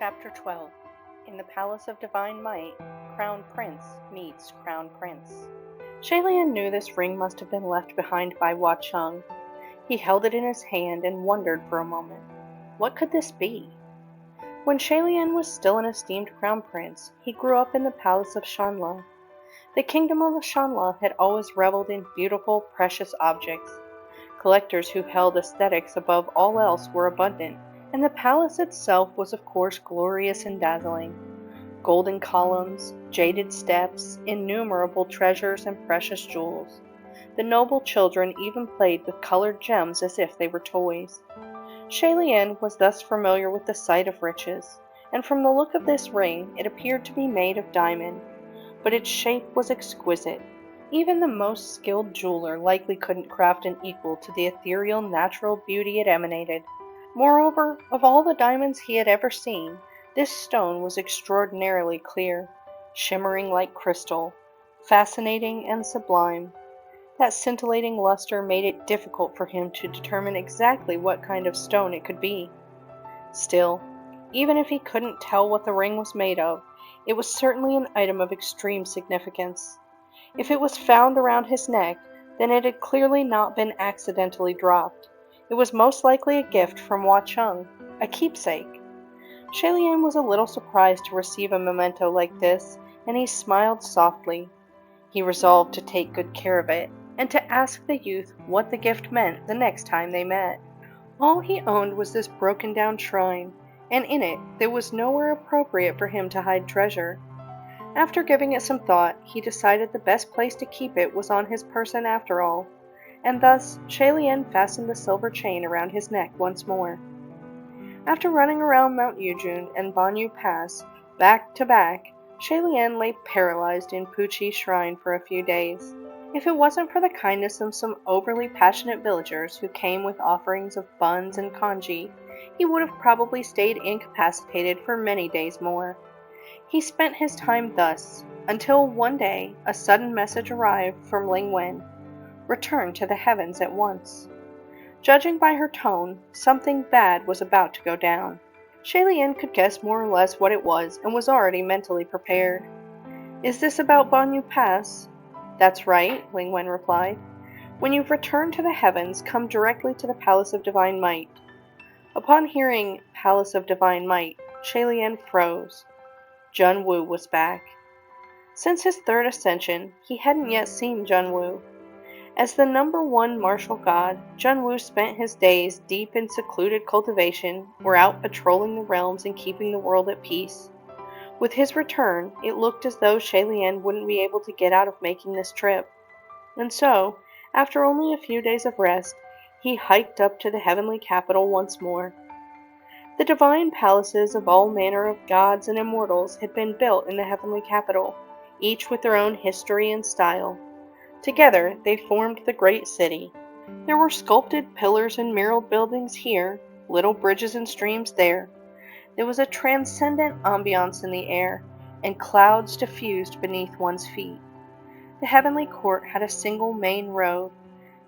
Chapter 12. In the Palace of Divine Might, Crown Prince meets Crown Prince. Shalian knew this ring must have been left behind by Hua Cheng. He held it in his hand and wondered for a moment. What could this be? When Shalian was still an esteemed crown prince, he grew up in the palace of Shanla. The kingdom of Shanla had always reveled in beautiful, precious objects. Collectors who held aesthetics above all else were abundant, and the palace itself was of course glorious and dazzling. Golden columns, jaded steps, innumerable treasures and precious jewels. The noble children even played with colored gems as if they were toys. Shalian was thus familiar with the sight of riches, and from the look of this ring it appeared to be made of diamond, but its shape was exquisite. Even the most skilled jeweler likely couldn't craft an equal to the ethereal natural beauty it emanated. Moreover, of all the diamonds he had ever seen, this stone was extraordinarily clear, shimmering like crystal, fascinating and sublime. That scintillating luster made it difficult for him to determine exactly what kind of stone it could be. Still, even if he couldn't tell what the ring was made of, it was certainly an item of extreme significance. If it was found around his neck, then it had clearly not been accidentally dropped. It was most likely a gift from Hua Cheng, a keepsake. Shalian was a little surprised to receive a memento like this, and he smiled softly. He resolved to take good care of it, and to ask the youth what the gift meant the next time they met. All he owned was this broken-down shrine, and in it there was nowhere appropriate for him to hide treasure. After giving it some thought, he decided the best place to keep it was on his person after all, and thus Shalian fastened the silver chain around his neck once more. After running around Mount Yujun and Banyu Pass back to back, Shalian lay paralyzed in Puchi's shrine for a few days. If it wasn't for the kindness of some overly passionate villagers who came with offerings of buns and congee, he would have probably stayed incapacitated for many days more. He spent his time thus, until one day a sudden message arrived from Ling Wen. Return to the heavens at once. Judging by her tone, something bad was about to go down. Shalian could guess more or less what it was and was already mentally prepared. Is this about Banyu Pass? That's right, Ling Wen replied. When you've returned to the heavens, come directly to the Palace of Divine Might. Upon hearing Palace of Divine Might, Shalian froze. Jun Wu was back. Since his third ascension, he hadn't yet seen Jun Wu. As the #1 martial god, Jun Wu spent his days deep in secluded cultivation or out patrolling the realms and keeping the world at peace. With his return, it looked as though Shalian wouldn't be able to get out of making this trip. And so, after only a few days of rest, he hiked up to the heavenly capital once more. The divine palaces of all manner of gods and immortals had been built in the heavenly capital, each with their own history and style. Together, they formed the great city. There were sculpted pillars and mural buildings here, little bridges and streams there. There was a transcendent ambiance in the air, and clouds diffused beneath one's feet. The heavenly court had a single main road,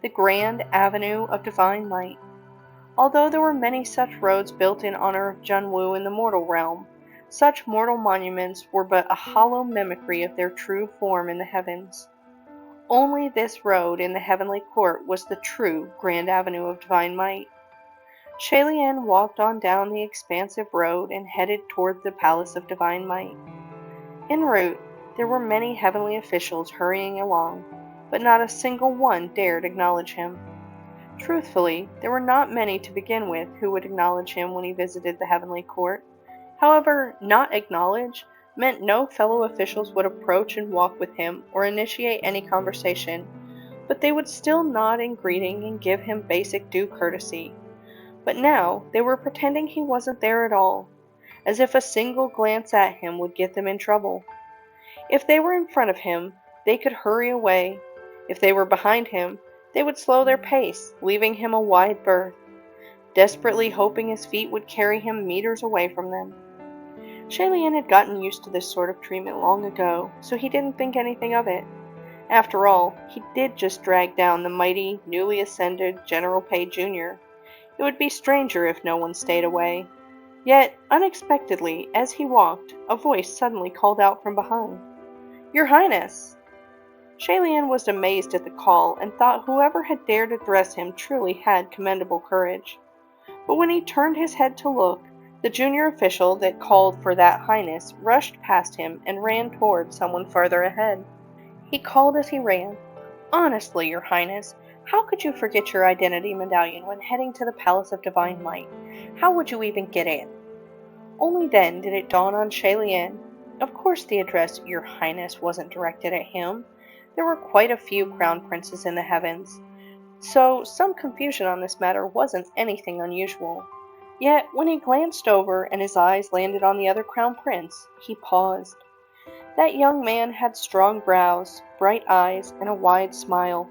the grand avenue of divine might. Although there were many such roads built in honor of Jun Wu in the mortal realm, such mortal monuments were but a hollow mimicry of their true form in the heavens. Only this road in the heavenly court was the true grand avenue of divine might. Shalian walked on down the expansive road and headed toward the Palace of Divine Might. En route, there were many heavenly officials hurrying along, but not a single one dared acknowledge him. Truthfully, there were not many to begin with who would acknowledge him when he visited the heavenly court. However, not acknowledge meant no fellow officials would approach and walk with him or initiate any conversation, but they would still nod in greeting and give him basic due courtesy. But now they were pretending he wasn't there at all, as if a single glance at him would get them in trouble. If they were in front of him, they could hurry away. If they were behind him, they would slow their pace, leaving him a wide berth, desperately hoping his feet would carry him meters away from them. Shalian had gotten used to this sort of treatment long ago, so he didn't think anything of it. After all, he did just drag down the mighty, newly ascended General Pei Jr. It would be stranger if no one stayed away. Yet, unexpectedly, as he walked, a voice suddenly called out from behind, "Your Highness!" Shalian was amazed at the call and thought whoever had dared address him truly had commendable courage. But when he turned his head to look, the junior official that called for that highness rushed past him and ran toward someone farther ahead. He called as he ran, "Honestly, your highness, how could you forget your identity medallion when heading to the Palace of Divine Might? How would you even get in?" Only then did it dawn on Shalian. Of course the address "Your Highness" wasn't directed at him. There were quite a few crown princes in the heavens, so some confusion on this matter wasn't anything unusual. Yet, when he glanced over and his eyes landed on the other crown prince, he paused. That young man had strong brows, bright eyes, and a wide smile.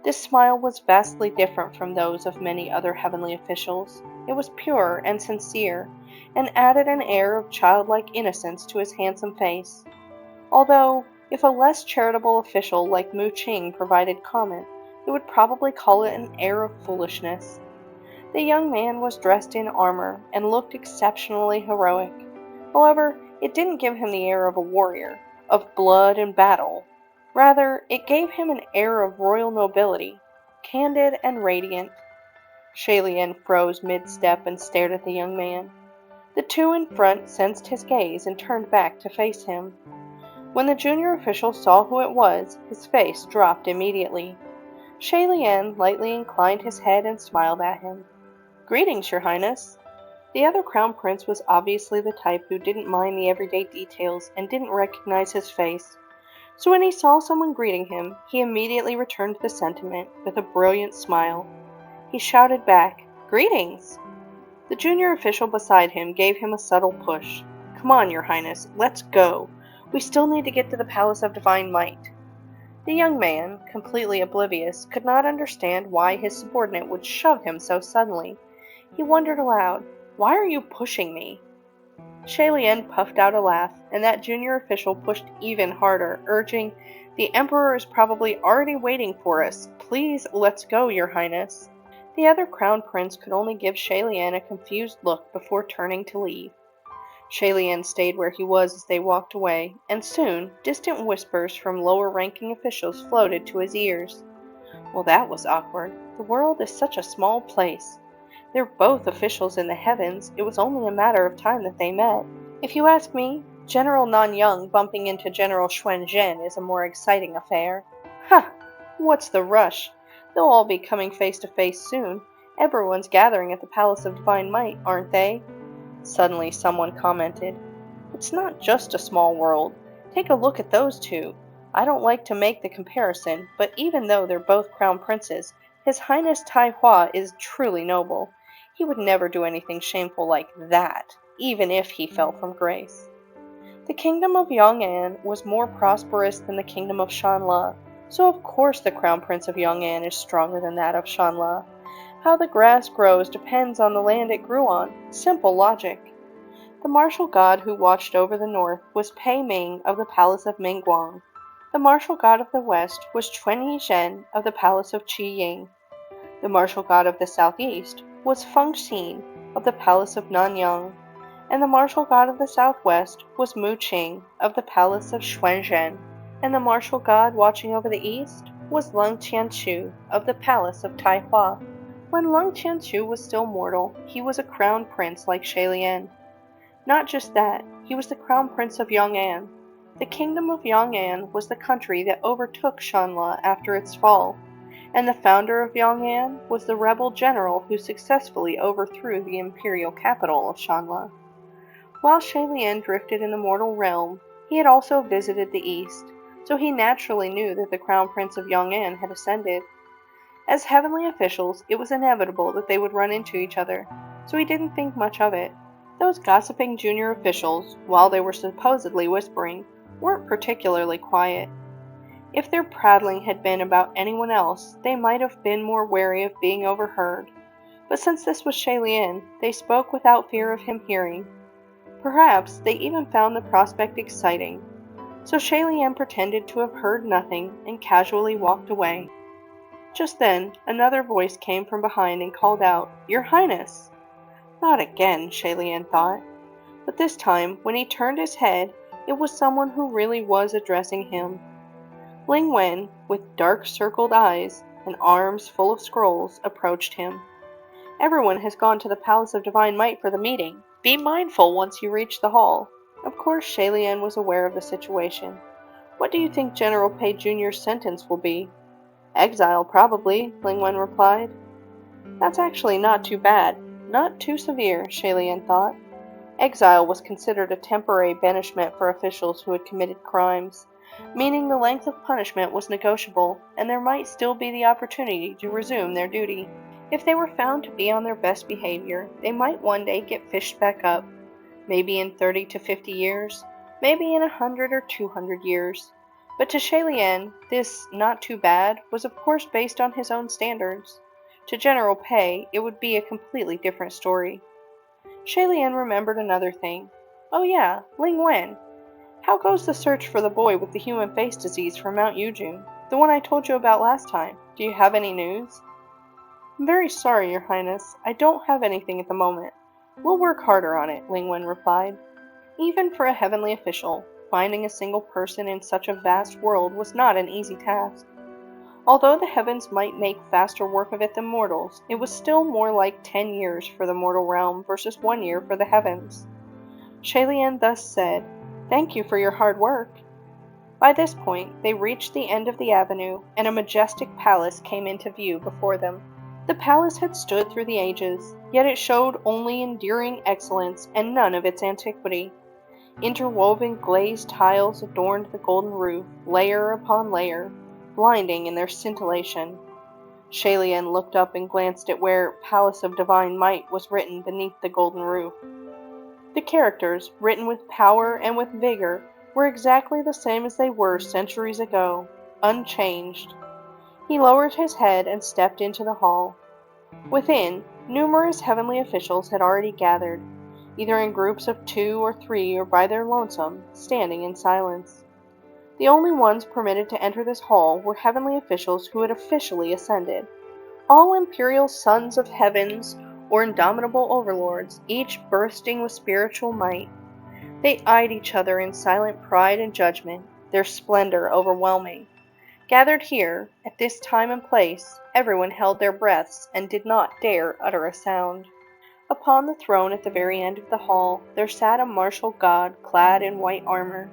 This smile was vastly different from those of many other heavenly officials. It was pure and sincere, and added an air of childlike innocence to his handsome face. Although, if a less charitable official like Mu Ching provided comment, it would probably call it an air of foolishness. The young man was dressed in armor and looked exceptionally heroic. However, it didn't give him the air of a warrior, of blood and battle. Rather, it gave him an air of royal nobility, candid and radiant. Shalian froze mid-step and stared at the young man. The two in front sensed his gaze and turned back to face him. When the junior official saw who it was, his face dropped immediately. Shalian lightly inclined his head and smiled at him. "Greetings, your highness." The other crown prince was obviously the type who didn't mind the everyday details and didn't recognize his face. So when he saw someone greeting him, he immediately returned the sentiment with a brilliant smile. He shouted back, "Greetings!" The junior official beside him gave him a subtle push. "Come on, your highness, let's go. We still need to get to the Palace of Divine Might." The young man, completely oblivious, could not understand why his subordinate would shove him so suddenly. He wondered aloud, "Why are you pushing me?" Shalian puffed out a laugh, and that junior official pushed even harder, urging, "The Emperor is probably already waiting for us. Please, let's go, your highness." The other crown prince could only give Shalian a confused look before turning to leave. Shalian stayed where he was as they walked away, and soon distant whispers from lower-ranking officials floated to his ears. Well, that was awkward. The world is such a small place. They're both officials in the heavens. It was only a matter of time that they met. If you ask me, General Nanyang bumping into General Xuan Zhen is a more exciting affair. Ha! What's the rush? They'll all be coming face to face soon. Everyone's gathering at the Palace of Divine Might, aren't they? Suddenly someone commented, "It's not just a small world. Take a look at those two. I don't like to make the comparison, but even though they're both crown princes, His Highness Tai Hua is truly noble. He would never do anything shameful like that, even if he fell from grace." The kingdom of Yong'an was more prosperous than the kingdom of Shanla, so of course the crown prince of Yong'an is stronger than that of Shanla. How the grass grows depends on the land it grew on. Simple logic. The martial god who watched over the north was Pei Ming of the Palace of Mingguang. The martial god of the west was Chuen Yizhen of the Palace of Qi Ying. The martial god of the southeast was Feng Xin of the Palace of Nanyang, and the martial god of the southwest was Mu Qing of the Palace of Xuanzhen, and the martial god watching over the east was Leng Qianchu of the Palace of Taihua. When Leng Qianchu was still mortal, he was a crown prince like Shalian. Not just that, he was the crown prince of Yong'an. The kingdom of Yong'an was the country that overtook Shanla after its fall, and the founder of Yong'an was the rebel general who successfully overthrew the imperial capital of Shanla. While Shalian drifted in the mortal realm, he had also visited the east, so he naturally knew that the crown prince of Yong'an had ascended. As heavenly officials, it was inevitable that they would run into each other, so he didn't think much of it. Those gossiping junior officials, while they were supposedly whispering, weren't particularly quiet. If their prattling had been about anyone else, they might have been more wary of being overheard. But since this was Shalian, they spoke without fear of him hearing. Perhaps they even found the prospect exciting. So Shalian pretended to have heard nothing and casually walked away. Just then, another voice came from behind and called out, "Your Highness!" Not again, Shalian thought. But this time, when he turned his head, it was someone who really was addressing him. Ling Wen, with dark circled eyes and arms full of scrolls, approached him. Everyone has gone to the Palace of Divine Might for the meeting. Be mindful once you reach the hall. Of course, Shalian was aware of the situation. What do you think General Pei Jr.'s sentence will be? Exile, probably, Ling Wen replied. That's actually not too bad. Not too severe, Shalian thought. Exile was considered a temporary banishment for officials who had committed crimes, meaning the length of punishment was negotiable, and there might still be the opportunity to resume their duty. If they were found to be on their best behavior, they might one day get fished back up, maybe in 30 to 50 years, maybe in 100 or 200 years. But to Shalian, this not too bad was of course based on his own standards. To General Pei, it would be a completely different story. Shalian remembered another thing. Oh yeah, Ling Wen. How goes the search for the boy with the human face disease from Mount Yujun? The one I told you about last time. Do you have any news? I'm very sorry, Your Highness. I don't have anything at the moment. We'll work harder on it, Ling Wen replied. Even for a heavenly official, finding a single person in such a vast world was not an easy task. Although the heavens might make faster work of it than mortals, it was still more like 10 years for the mortal realm versus 1 year for the heavens. Shalian thus said, "Thank you for your hard work." By this point, they reached the end of the avenue, and a majestic palace came into view before them. The palace had stood through the ages, yet it showed only enduring excellence and none of its antiquity. Interwoven glazed tiles adorned the golden roof, layer upon layer, blinding in their scintillation. Shalian looked up and glanced at where Palace of Divine Might was written beneath the golden roof. The characters, written with power and with vigor, were exactly the same as they were centuries ago, unchanged. He lowered his head and stepped into the hall. Within, numerous heavenly officials had already gathered, either in groups of 2 or 3 or by their lonesome, standing in silence. The only ones permitted to enter this hall were heavenly officials who had officially ascended. All imperial sons of heavens or indomitable overlords, each bursting with spiritual might. They eyed each other in silent pride and judgment, their splendor overwhelming. Gathered here, at this time and place, everyone held their breaths and did not dare utter a sound. Upon the throne at the very end of the hall, there sat a martial god clad in white armor.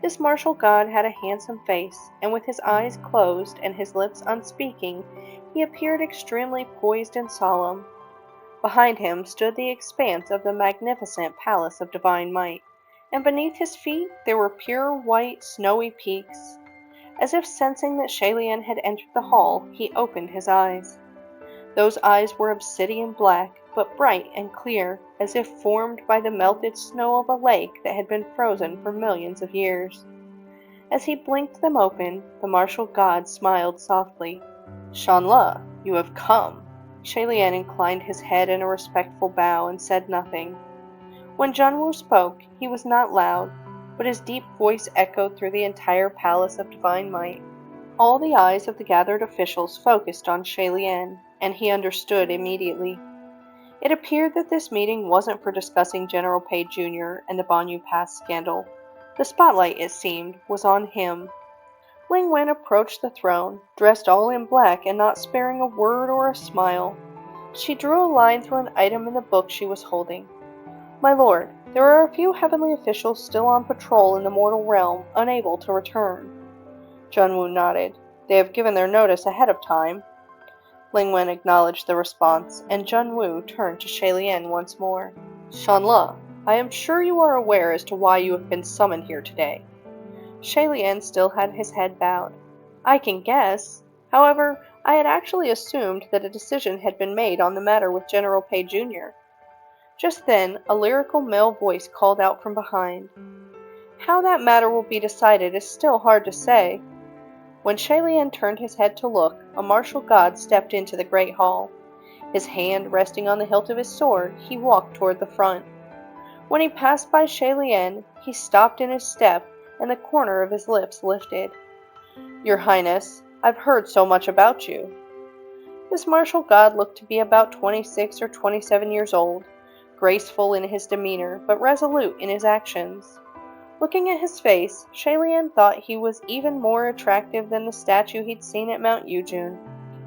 This martial god had a handsome face, and with his eyes closed and his lips unspeaking, he appeared extremely poised and solemn. Behind him stood the expanse of the magnificent Palace of Divine Might, and beneath his feet there were pure white, snowy peaks. As if sensing that Shalian had entered the hall, he opened his eyes. Those eyes were obsidian black, but bright and clear, as if formed by the melted snow of a lake that had been frozen for millions of years. As he blinked them open, the martial god smiled softly. "Shanla, you have come." Shalian inclined his head in a respectful bow and said nothing. When Junwu spoke, he was not loud, but his deep voice echoed through the entire Palace of Divine Might. All the eyes of the gathered officials focused on Shalian, and he understood immediately. It appeared that this meeting wasn't for discussing General Pei Jr. and the Banyu Pass scandal. The spotlight, it seemed, was on him. Ling Wen approached the throne, dressed all in black and not sparing a word or a smile. She drew a line through an item in the book she was holding. "My lord, there are a few heavenly officials still on patrol in the mortal realm, unable to return." Junwu nodded. "They have given their notice ahead of time." Ling Wen acknowledged the response, and Junwu turned to Shalian once more. "Shanla, I am sure you are aware as to why you have been summoned here today." Shalian still had his head bowed. "I can guess. However, I had actually assumed that a decision had been made on the matter with General Pei Jr. Just then, a lyrical male voice called out from behind. "How that matter will be decided is still hard to say." When Shalian turned his head to look, a martial god stepped into the great hall. His hand resting on the hilt of his sword, he walked toward the front. When he passed by Shalian, he stopped in his step, and the corner of his lips lifted. "Your Highness, I've heard so much about you." This martial god looked to be about 26 or 27 years old, graceful in his demeanor, but resolute in his actions. Looking at his face, Shalian thought he was even more attractive than the statue he'd seen at Mount Yujun.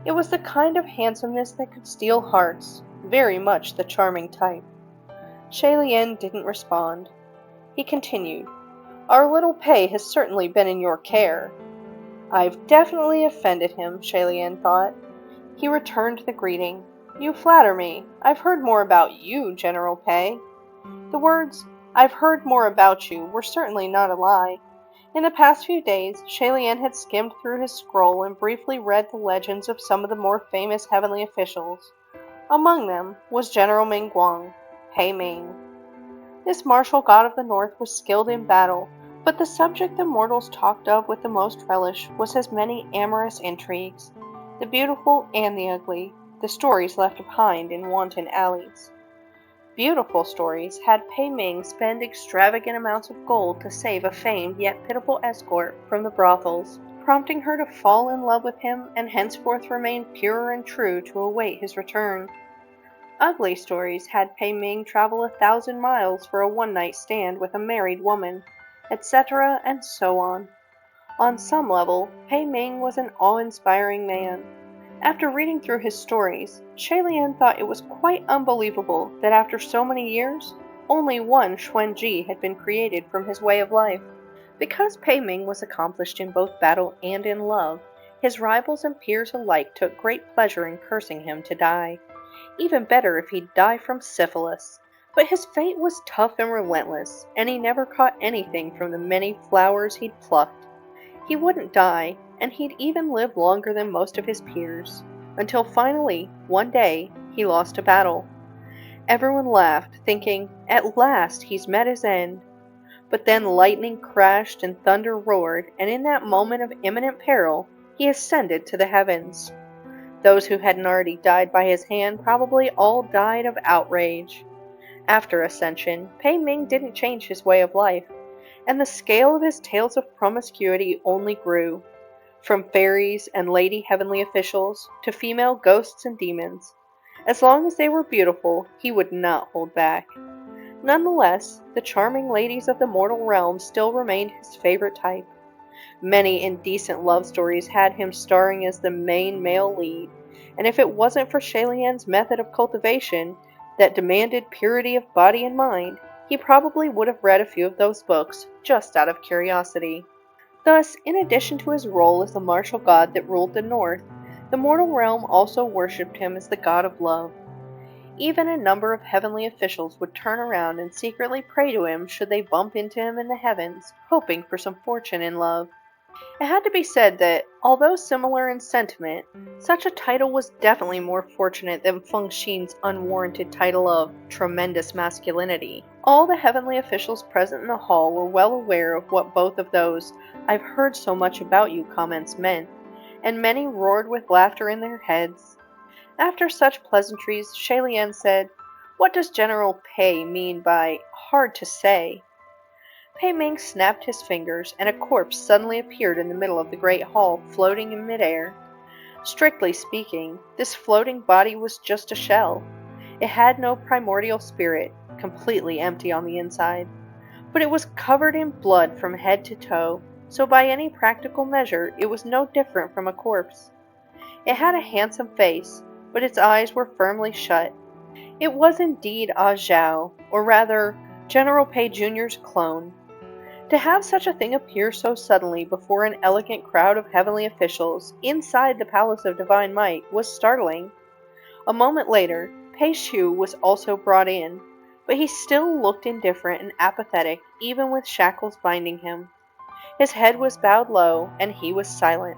It was the kind of handsomeness that could steal hearts, very much the charming type. Shalian didn't respond. He continued, "Our little Pei has certainly been in your care." "I've definitely offended him," Shalian thought. He returned the greeting. "You flatter me. I've heard more about you, General Pei." The words, "I've heard more about you," were certainly not a lie. In the past few days, Shalian had skimmed through his scroll and briefly read the legends of some of the more famous heavenly officials. Among them was General Mingguang, Pei Ming. This martial god of the north was skilled in battle, but the subject the mortals talked of with the most relish was his many amorous intrigues, the beautiful and the ugly, the stories left behind in wanton alleys. Beautiful stories had Pei Ming spend extravagant amounts of gold to save a famed yet pitiful escort from the brothels, prompting her to fall in love with him and henceforth remain pure and true to await his return. Ugly stories had Pei Ming travel 1,000 miles for a one-night stand with a married woman, etc., and so on. On some level, Pei Ming was an awe-inspiring man. After reading through his stories, Shalian thought it was quite unbelievable that after so many years, only one Xuanji had been created from his way of life. Because Pei Ming was accomplished in both battle and in love, his rivals and peers alike took great pleasure in cursing him to die. Even better if he'd die from syphilis. But his fate was tough and relentless, and he never caught anything from the many flowers he'd plucked. He wouldn't die, and he'd even live longer than most of his peers, until finally, one day, he lost a battle. Everyone laughed, thinking, "At last he's met his end." But then lightning crashed and thunder roared, and in that moment of imminent peril, he ascended to the heavens. Those who hadn't already died by his hand probably all died of outrage. After ascension, Pei Ming didn't change his way of life, and the scale of his tales of promiscuity only grew, from fairies and lady heavenly officials to female ghosts and demons. As long as they were beautiful, he would not hold back. Nonetheless, the charming ladies of the mortal realm still remained his favorite type. Many indecent love stories had him starring as the main male lead, and if it wasn't for Shalian's method of cultivation that demanded purity of body and mind, he probably would have read a few of those books just out of curiosity. Thus, in addition to his role as the martial god that ruled the north, the mortal realm also worshipped him as the god of love. Even a number of heavenly officials would turn around and secretly pray to him should they bump into him in the heavens, hoping for some fortune in love. It had to be said that, although similar in sentiment, such a title was definitely more fortunate than Feng Xin's unwarranted title of tremendous masculinity. All the heavenly officials present in the hall were well aware of what both of those "I've heard so much about you" comments meant, and many roared with laughter in their heads. After such pleasantries, Shalian said, "What does General Pei mean by 'hard to say'?" Pei Ming snapped his fingers, and a corpse suddenly appeared in the middle of the great hall, floating in midair. Strictly speaking, this floating body was just a shell. It had no primordial spirit, completely empty on the inside. But it was covered in blood from head to toe, so by any practical measure it was no different from a corpse. It had a handsome face, but its eyes were firmly shut. It was indeed Ah Zhao, or rather, General Pei Jr.'s clone. To have such a thing appear so suddenly before an elegant crowd of heavenly officials inside the Palace of Divine Might was startling. A moment later, Pei Shu was also brought in, but he still looked indifferent and apathetic even with shackles binding him. His head was bowed low, and he was silent.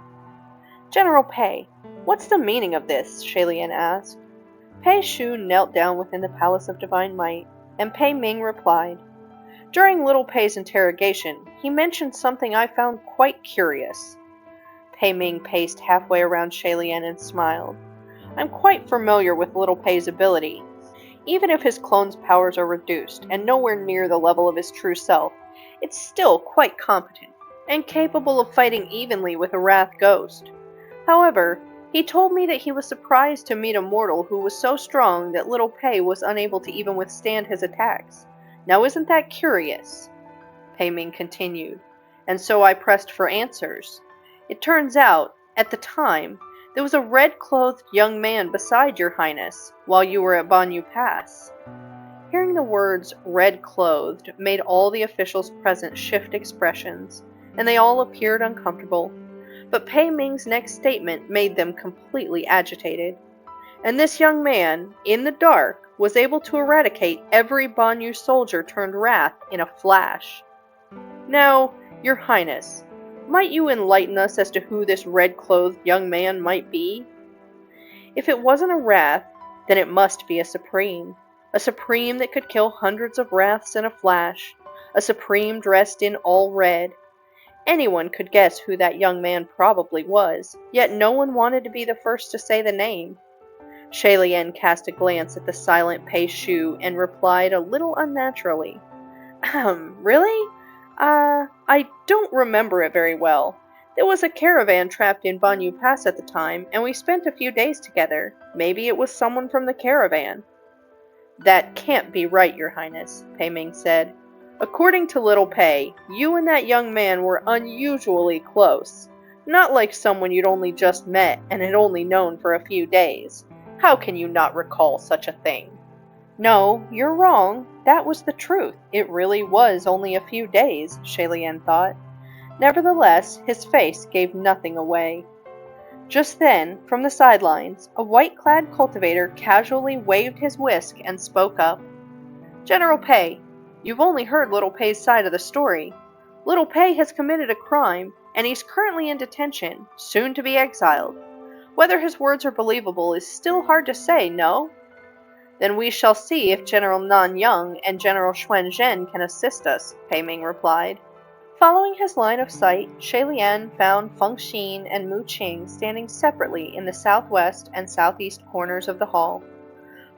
"General Pei, what's the meaning of this?" Shalian asked. Pei Shu knelt down within the Palace of Divine Might, and Pei Ming replied, "During little Pei's interrogation, he mentioned something I found quite curious." Pei Ming paced halfway around Shalian and smiled. "I'm quite familiar with little Pei's ability. Even if his clone's powers are reduced, and nowhere near the level of his true self, it's still quite competent, and capable of fighting evenly with a Wrath Ghost. However, He told me that he was surprised to meet a mortal who was so strong that little Pei was unable to even withstand his attacks. Now isn't that curious? Pei Ming continued, and so I pressed for answers. It turns out, at the time, there was a red-clothed young man beside your highness, while you were at Banyu Pass. Hearing the words red-clothed made all the officials present shift expressions, and they all appeared uncomfortable. But Pei Ming's next statement made them completely agitated. And this young man, in the dark, was able to eradicate every Banyu soldier turned wrath in a flash. Now, your highness, might you enlighten us as to who this red-clothed young man might be? If it wasn't a wrath, then it must be a supreme that could kill hundreds of wraths in a flash, a supreme dressed in all red. Anyone could guess who that young man probably was, yet no one wanted to be the first to say the name. Shay-Lian cast a glance at the silent Pei Shu and replied a little unnaturally. Really? I don't remember it very well. There was a caravan trapped in Banyu Pass at the time, and we spent a few days together. Maybe it was someone from the caravan. That can't be right, your highness, Pei Ming said. According to little Pei, you and that young man were unusually close. Not like someone you'd only just met and had only known for a few days. How can you not recall such a thing? No, you're wrong. That was the truth. It really was only a few days, Shay-Lian thought. Nevertheless, his face gave nothing away. Just then, from the sidelines, a white-clad cultivator casually waved his whisk and spoke up. General Pei, you've only heard little Pei's side of the story. Little Pei has committed a crime, and he's currently in detention, soon to be exiled. Whether his words are believable is still hard to say, no? Then we shall see if General Nan Yang and General Xuan Zhen can assist us, Pei Ming replied. Following his line of sight, Shay-Lian found Feng Xin and Mu Qing standing separately in the southwest and southeast corners of the hall.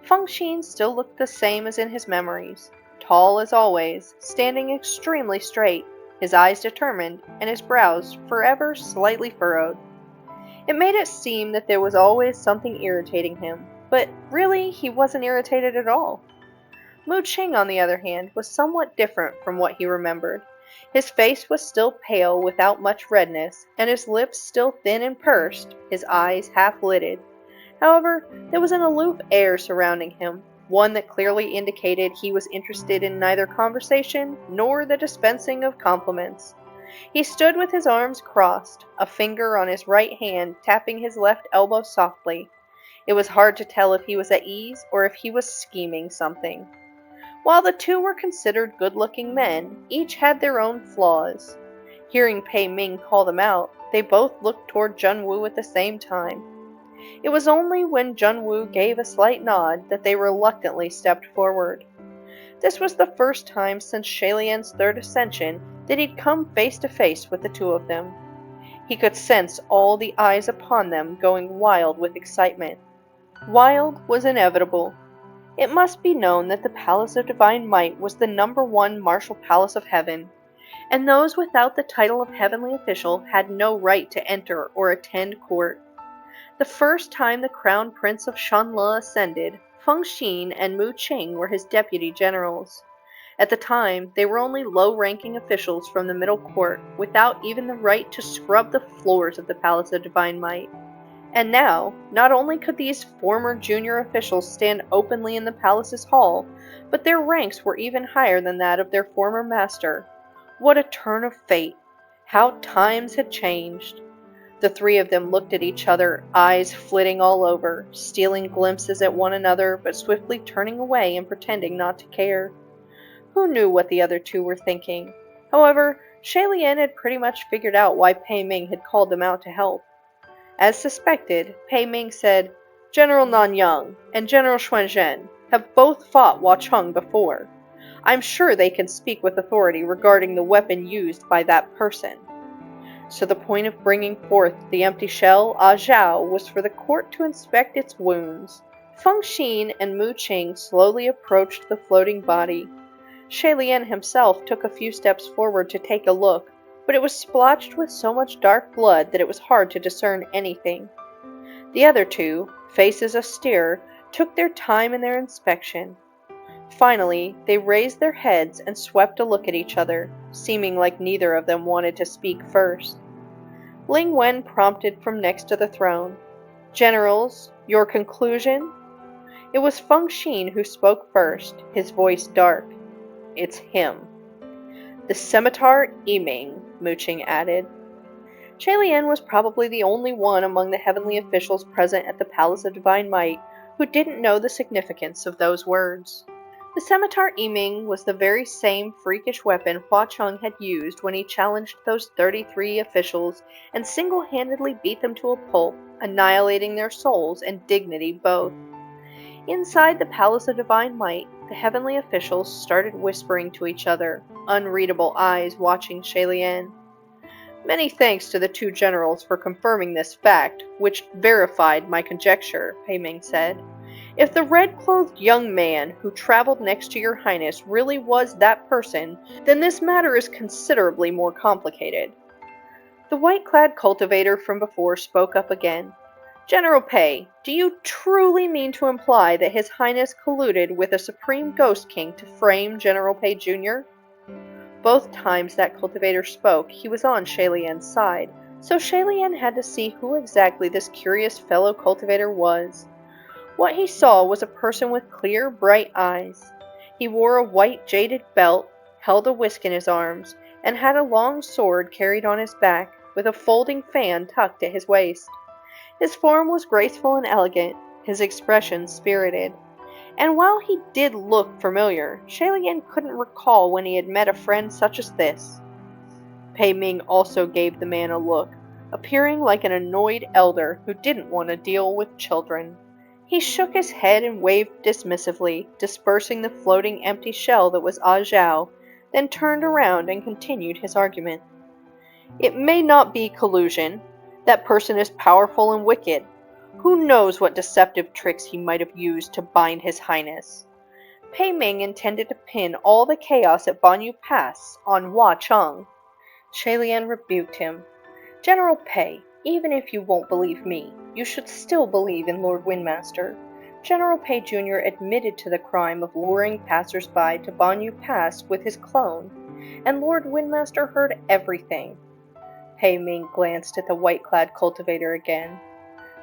Feng Xin still looked the same as in his memories, tall as always, standing extremely straight, his eyes determined, and his brows forever slightly furrowed. It made it seem that there was always something irritating him, but really he wasn't irritated at all. Mu Qing, on the other hand, was somewhat different from what he remembered. His face was still pale without much redness, and his lips still thin and pursed, his eyes half-lidded. However, there was an aloof air surrounding him, one that clearly indicated he was interested in neither conversation nor the dispensing of compliments. He stood with his arms crossed, a finger on his right hand tapping his left elbow softly. It was hard to tell if he was at ease or if he was scheming something. While the two were considered good-looking men, each had their own flaws. Hearing Pei Ming call them out, they both looked toward Junwu at the same time. It was only when Junwu gave a slight nod that they reluctantly stepped forward. This was the first time since Shay-Lian's third ascension that he'd come face to face with the two of them. He could sense all the eyes upon them going wild with excitement. Wild was inevitable. It must be known that the Palace of Divine Might was the #1 martial palace of heaven, and those without the title of heavenly official had no right to enter or attend court. The first time the Crown Prince of Shanle ascended, Feng Xin and Mu Qing were his deputy generals. At the time, they were only low-ranking officials from the middle court, without even the right to scrub the floors of the Palace of Divine Might. And now, not only could these former junior officials stand openly in the palace's hall, but their ranks were even higher than that of their former master. What a turn of fate! How times had changed! The three of them looked at each other, eyes flitting all over, stealing glimpses at one another, but swiftly turning away and pretending not to care. Who knew what the other two were thinking? However, Shay-Lian had pretty much figured out why Pei Ming had called them out to help. As suspected, Pei Ming said, General Nan Yang and General Xuan Zhen have both fought Hua Cheng before. I'm sure they can speak with authority regarding the weapon used by that person. So the point of bringing forth the empty shell, Zhao, was for the court to inspect its wounds. Feng Xin and Mu Qing slowly approached the floating body. Shay-Lian himself took a few steps forward to take a look, but it was splotched with so much dark blood that it was hard to discern anything. The other two, faces austere, took their time in their inspection. Finally, they raised their heads and swept a look at each other, seeming like neither of them wanted to speak first. Ling Wen prompted from next to the throne. "Generals, your conclusion?" It was Feng Xin who spoke first, his voice dark. "It's him." "The scimitar Yiming," Mu Qing added. Shailian was probably the only one among the heavenly officials present at the Palace of Divine Might who didn't know the significance of those words. The scimitar Yiming was the very same freakish weapon Hua Cheng had used when he challenged those 33 officials and single-handedly beat them to a pulp, annihilating their souls and dignity both. Inside the Palace of Divine Might, the heavenly officials started whispering to each other, unreadable eyes watching Shailian. "Many thanks to the two generals for confirming this fact, which verified my conjecture," Pei Ming said. "If the red-clothed young man who traveled next to your highness really was that person, then this matter is considerably more complicated." The white-clad cultivator from before spoke up again. "General Pei, do you truly mean to imply that His Highness colluded with a Supreme Ghost King to frame General Pei Jr.? Both times that cultivator spoke, he was on Shailian's side, so Shailian had to see who exactly this curious fellow cultivator was. What he saw was a person with clear, bright eyes. He wore a white jaded belt, held a whisk in his arms, and had a long sword carried on his back, with a folding fan tucked at his waist. His form was graceful and elegant, his expression spirited. And while he did look familiar, Shailian couldn't recall when he had met a friend such as this. Pei Ming also gave the man a look, appearing like an annoyed elder who didn't want to deal with children. He shook his head and waved dismissively, dispersing the floating empty shell that was Ah Zhao, then turned around and continued his argument. "It may not be collusion. That person is powerful and wicked. Who knows what deceptive tricks he might have used to bind His Highness?" Pei Ming intended to pin all the chaos at Banyu Pass on Hua Cheng. Shailian rebuked him. "General Pei, even if you won't believe me, you should still believe in Lord Windmaster. General Pei Jr. admitted to the crime of luring passers-by to Banyu Pass with his clone, and Lord Windmaster heard everything." Pei Ming glanced at the white-clad cultivator again.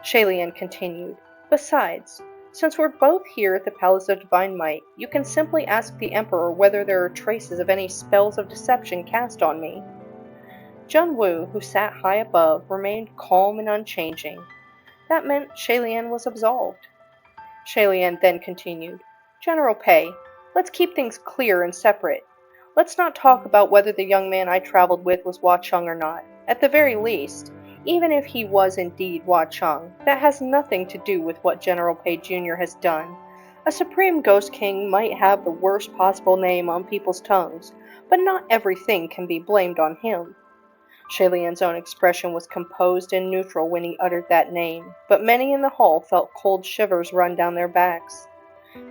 Shailian continued, "Besides, since we're both here at the Palace of Divine Might, you can simply ask the Emperor whether there are traces of any spells of deception cast on me." Jun Wu, who sat high above, remained calm and unchanging. That meant Shailian was absolved. Shailian then continued, "General Pei, let's keep things clear and separate. Let's not talk about whether the young man I traveled with was Hua Cheng or not. At the very least, even if he was indeed Hua Cheng, that has nothing to do with what General Pei Jr. has done. A Supreme Ghost King might have the worst possible name on people's tongues, but not everything can be blamed on him." Shailian's own expression was composed and neutral when he uttered that name, but many in the hall felt cold shivers run down their backs.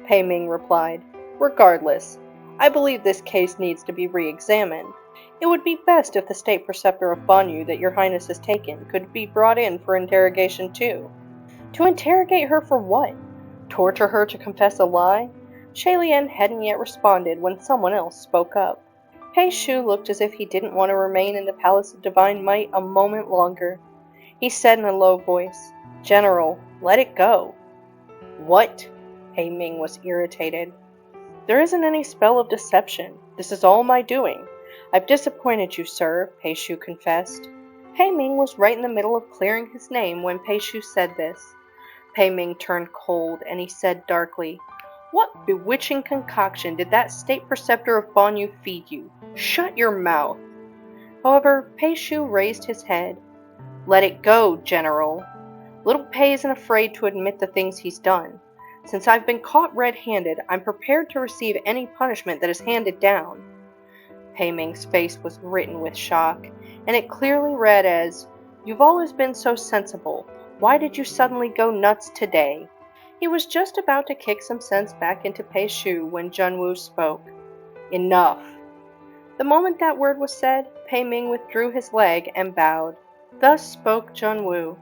Pei Ming replied, "Regardless, I believe this case needs to be re-examined. It would be best if the State Preceptor of Banyu that your Highness has taken could be brought in for interrogation too." To interrogate her for what? Torture her to confess a lie? Shailian hadn't yet responded when someone else spoke up. Pei Shu looked as if he didn't want to remain in the Palace of Divine Might a moment longer. He said in a low voice, "General, let it go." "What?" Pei Ming was irritated. "There isn't any spell of deception. This is all my doing. I've disappointed you, sir," Pei Shu confessed. Pei Ming was right in the middle of clearing his name when Pei Shu said this. Pei Ming turned cold, and he said darkly, "What bewitching concoction did that State Preceptor of Banyu feed you? Shut your mouth." However, Pei Shu raised his head. "Let it go, General. Little Pei isn't afraid to admit the things he's done. Since I've been caught red-handed, I'm prepared to receive any punishment that is handed down." Pei Ming's face was written with shock, and it clearly read as, "You've always been so sensible. Why did you suddenly go nuts today?" He was just about to kick some sense back into Pei Shu when Jun Wu spoke. "Enough." The moment that word was said, Pei Ming withdrew his leg and bowed. Thus spoke Jun Wu.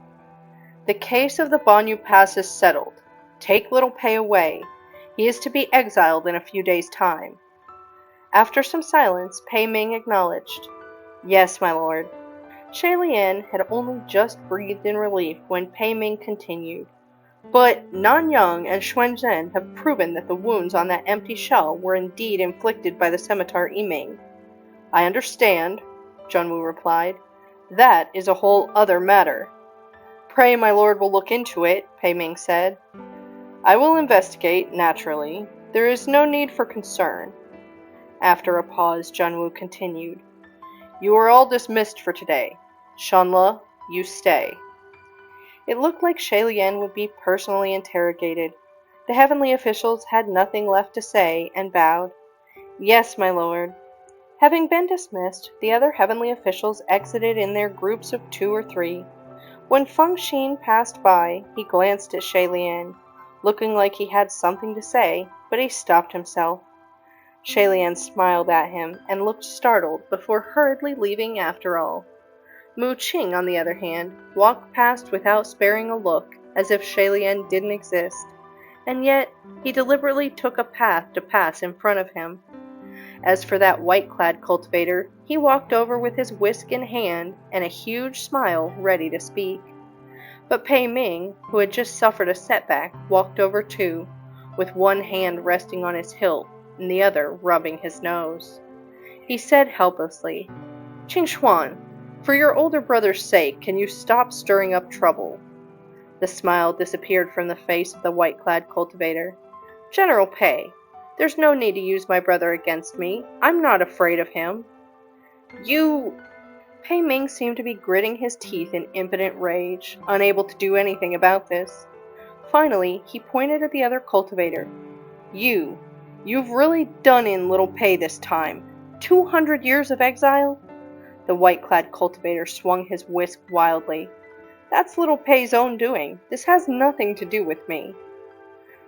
The case of the Banyu Pass is settled. Take little Pei away. He is to be exiled in a few days' time. After some silence, Pei Ming acknowledged, Yes, my lord. Shay Lian had only just breathed in relief when Pei Ming continued. But Nanyang and Xuanzhen have proven that the wounds on that empty shell were indeed inflicted by the scimitar Yiming. I understand, Junwu replied. That is a whole other matter. Pray my lord will look into it, Pei Ming said. I will investigate, naturally. There is no need for concern. After a pause, Junwu continued. You are all dismissed for today. Shanle, you stay. It looked like Shay Lian would be personally interrogated. The heavenly officials had nothing left to say and bowed. Yes, my lord. Having been dismissed, the other heavenly officials exited in their groups of 2 or 3. When Feng Xin passed by, he glanced at Shay Lian, looking like he had something to say, but he stopped himself. Shay Lian smiled at him and looked startled before hurriedly leaving after all. Mu Qing, on the other hand, walked past without sparing a look, as if Shay Lian didn't exist, and yet he deliberately took a path to pass in front of him. As for that white-clad cultivator, he walked over with his whisk in hand and a huge smile ready to speak. But Pei Ming, who had just suffered a setback, walked over too, with one hand resting on his hilt and the other rubbing his nose. He said helplessly, Qingxuan, for your older brother's sake, can you stop stirring up trouble? The smile disappeared from the face of the white-clad cultivator. General Pei, there's no need to use my brother against me. I'm not afraid of him. You... Pei Ming seemed to be gritting his teeth in impotent rage, unable to do anything about this. Finally, he pointed at the other cultivator. You've really done in little Pei this time. 200 years of exile? The white-clad cultivator swung his whisk wildly. That's little Pei's own doing. This has nothing to do with me.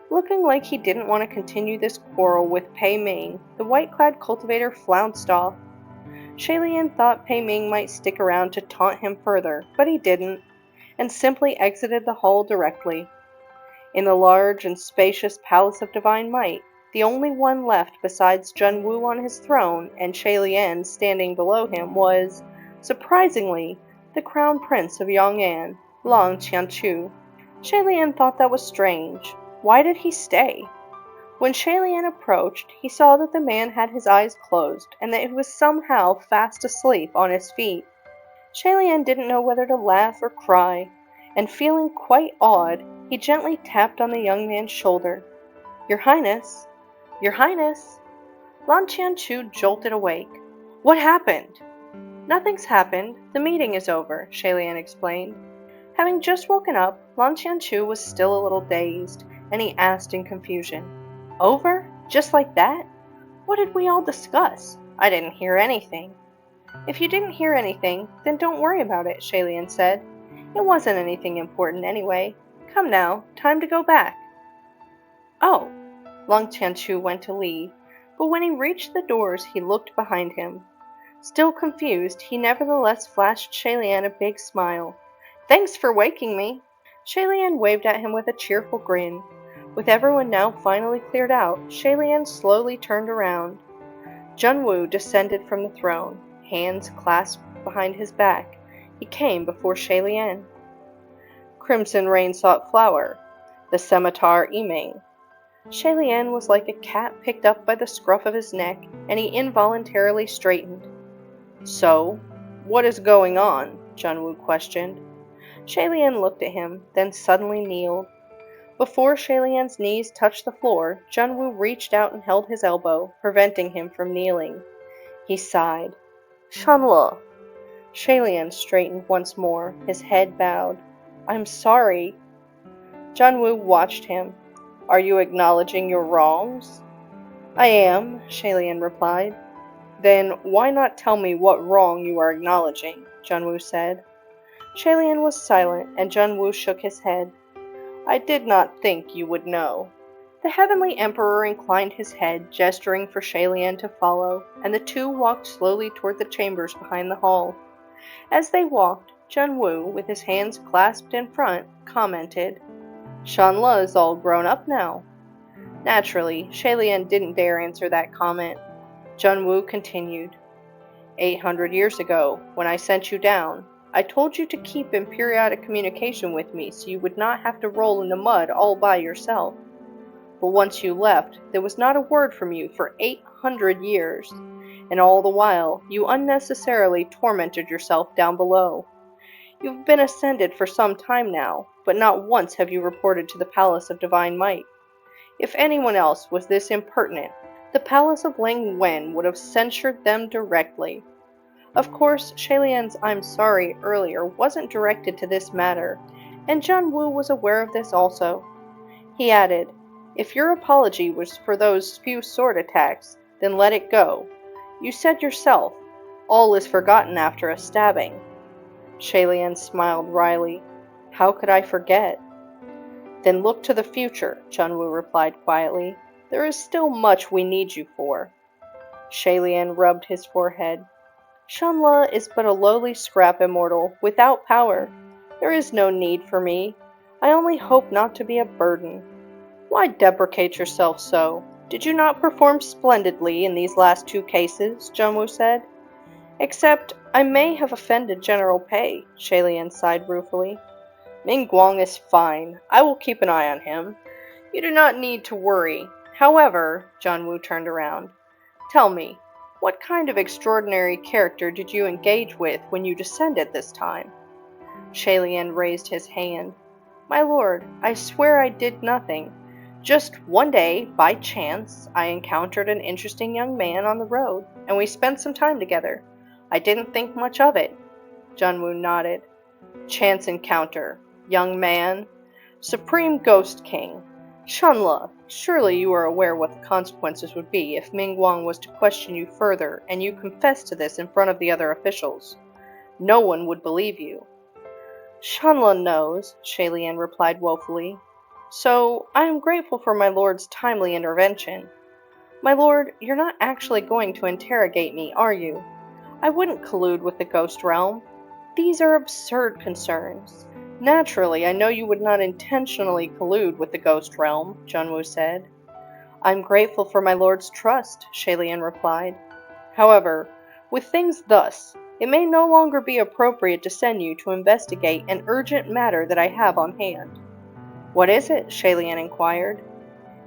Looking like he didn't want to continue this quarrel with Pei Ming, the white-clad cultivator flounced off. Shay Lian thought Pei Ming might stick around to taunt him further, but he didn't, and simply exited the hall directly. In the large and spacious Palace of Divine Might, the only one left besides Junwu on his throne and Shay Lian standing below him was, surprisingly, the Crown Prince of Yong'an, Lang Qianchu. Shay Lian thought that was strange. Why did he stay? When Shay Lian approached, he saw that the man had his eyes closed and that he was somehow fast asleep on his feet. Shay Lian didn't know whether to laugh or cry, and feeling quite awed, he gently tapped on the young man's shoulder. Your Highness! Your Highness! Lan Qianchu jolted awake. What happened? Nothing's happened. The meeting is over, Shay Lian explained. Having just woken up, Lan Qianchu was still a little dazed, and he asked in confusion. Over? Just like that? What did we all discuss? I didn't hear anything. If you didn't hear anything, then don't worry about it, Shay Lian said. It wasn't anything important anyway. Come now, time to go back. Oh. Lang Qianchu went to leave, but when he reached the doors, he looked behind him. Still confused, he nevertheless flashed Shay Lian a big smile. Thanks for waking me. Shay Lian waved at him with a cheerful grin. With everyone now finally cleared out, Shay Lian slowly turned around. Junwu descended from the throne, hands clasped behind his back. He came before Shay Lian. Crimson Rain-sought Flower, the Scimitar Yiming. Shay Lian was like a cat picked up by the scruff of his neck, and he involuntarily straightened. So, what is going on? Junwu questioned. Shay Lian looked at him, then suddenly kneeled. Before Shay Lian's knees touched the floor, Junwu reached out and held his elbow, preventing him from kneeling. He sighed. Shanle. Shay Lian straightened once more, his head bowed. I'm sorry. Junwu watched him. Are you acknowledging your wrongs? I am, Shay Lian replied. Then why not tell me what wrong you are acknowledging? Junwu said. Shay Lian was silent, and Junwu shook his head. I did not think you would know. The Heavenly Emperor inclined his head, gesturing for Shay Lian to follow, and the two walked slowly toward the chambers behind the hall. As they walked, Junwu, with his hands clasped in front, commented, "Shanla is all grown up now." Naturally, Shalian didn't dare answer that comment. Junwoo continued, 800 years ago, when I sent you down, I told you to keep in periodic communication with me so you would not have to roll in the mud all by yourself. But once you left, there was not a word from you for 800 years, and all the while you unnecessarily tormented yourself down below. You've been ascended for some time now, but not once have you reported to the Palace of Divine Might. If anyone else was this impertinent, the Palace of Ling Wen would have censured them directly. Of course, Shalian's "I'm sorry" earlier wasn't directed to this matter, and Junwoo was aware of this also. He added, "If your apology was for those few sword attacks, then let it go. You said yourself, all is forgotten after a stabbing." Shalian smiled wryly. "How could I forget?" "Then look to the future," Junwoo replied quietly. "There is still much we need you for." Shalian rubbed his forehead. "Shanla is but a lowly scrap immortal, without power. There is no need for me. I only hope not to be a burden." "Why deprecate yourself so? Did you not perform splendidly in these last 2 cases?" Junwoo said. "Except I may have offended General Pei," Shalian sighed ruefully. "Mingguang is fine. I will keep an eye on him. You do not need to worry. However," Junwoo turned around, "tell me, what kind of extraordinary character did you engage with when you descended this time?" Shalian raised his hand. "My lord, I swear I did nothing. Just one day, by chance, I encountered an interesting young man on the road, and we spent some time together. I didn't think much of it." Junwoo nodded. "Chance encounter. Young man. Supreme Ghost King. Shanla, surely you are aware what the consequences would be if Mingguang was to question you further and you confessed to this in front of the other officials. No one would believe you." "Shanla knows," Shalian replied woefully. "So I am grateful for my lord's timely intervention." "My lord, you're not actually going to interrogate me, are you? I wouldn't collude with the Ghost Realm. These are absurd concerns." "Naturally, I know you would not intentionally collude with the Ghost Realm," Junwoo said. "I'm grateful for my lord's trust," Shalian replied. "However, with things thus, it may no longer be appropriate to send you to investigate an urgent matter that I have on hand." "What is it?" Shalian inquired.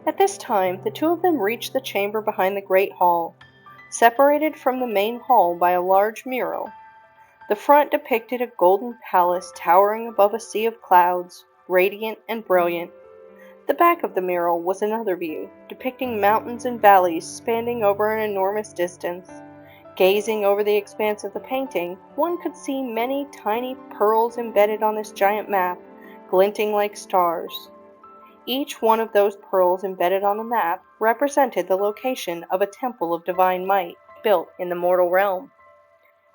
At this time, the two of them reached the chamber behind the great hall, separated from the main hall by a large mural. The front depicted a golden palace towering above a sea of clouds, radiant and brilliant. The back of the mural was another view, depicting mountains and valleys spanning over an enormous distance. Gazing over the expanse of the painting, one could see many tiny pearls embedded on this giant map, glinting like stars. Each one of those pearls embedded on the map represented the location of a temple of divine might, built in the mortal realm.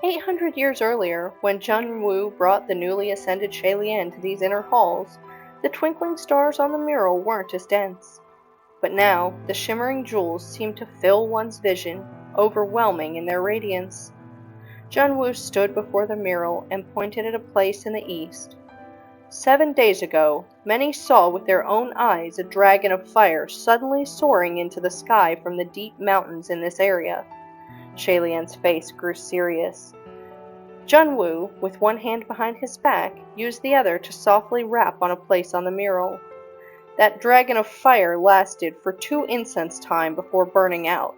800 years earlier, when Junwoo brought the newly ascended Shalian to these inner halls, the twinkling stars on the mural weren't as dense. But now, the shimmering jewels seemed to fill one's vision, overwhelming in their radiance. Junwoo stood before the mural and pointed at a place in the east. 7 days ago, many saw with their own eyes a dragon of fire suddenly soaring into the sky from the deep mountains in this area. Shalian's face grew serious. Junwoo, with one hand behind his back, used the other to softly rap on a place on the mural. That dragon of fire lasted for 2 incense time before burning out.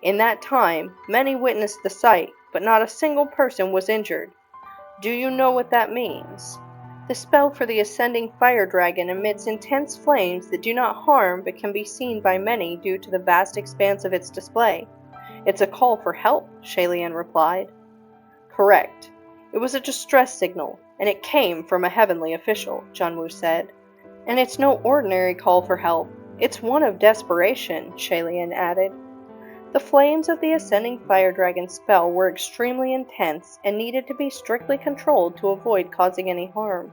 In that time, many witnessed the sight, but not a single person was injured. Do you know what that means? The spell for the ascending fire dragon emits intense flames that do not harm but can be seen by many due to the vast expanse of its display. "It's a call for help," Shalian replied. "Correct. It was a distress signal, and it came from a heavenly official," Junwoo said. "And it's no ordinary call for help. It's one of desperation," Shalian added. The flames of the ascending fire dragon spell were extremely intense and needed to be strictly controlled to avoid causing any harm.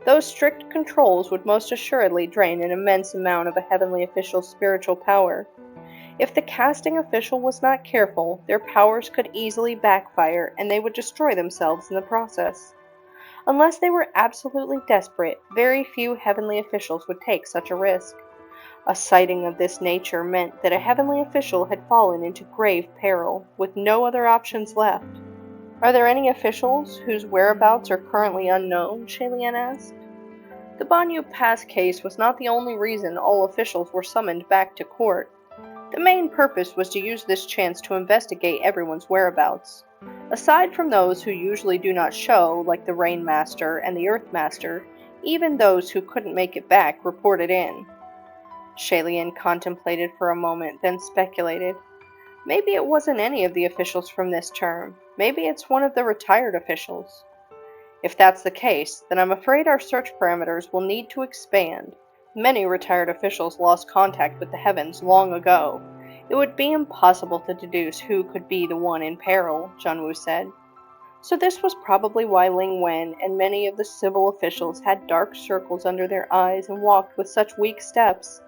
Those strict controls would most assuredly drain an immense amount of a heavenly official's spiritual power. If the casting official was not careful, their powers could easily backfire and they would destroy themselves in the process. Unless they were absolutely desperate, very few heavenly officials would take such a risk. A sighting of this nature meant that a heavenly official had fallen into grave peril, with no other options left. Are there any officials whose whereabouts are currently unknown? Shalian asked. The Banyu Pass case was not the only reason all officials were summoned back to court. The main purpose was to use this chance to investigate everyone's whereabouts. Aside from those who usually do not show, like the Rain Master and the Earth Master, even those who couldn't make it back reported in. Shalian contemplated for a moment, then speculated. Maybe it wasn't any of the officials from this term. Maybe it's one of the retired officials. If that's the case, then I'm afraid our search parameters will need to expand. Many retired officials lost contact with the heavens long ago. It would be impossible to deduce who could be the one in peril, Junwu said. So this was probably why Ling Wen and many of the civil officials had dark circles under their eyes and walked with such weak steps.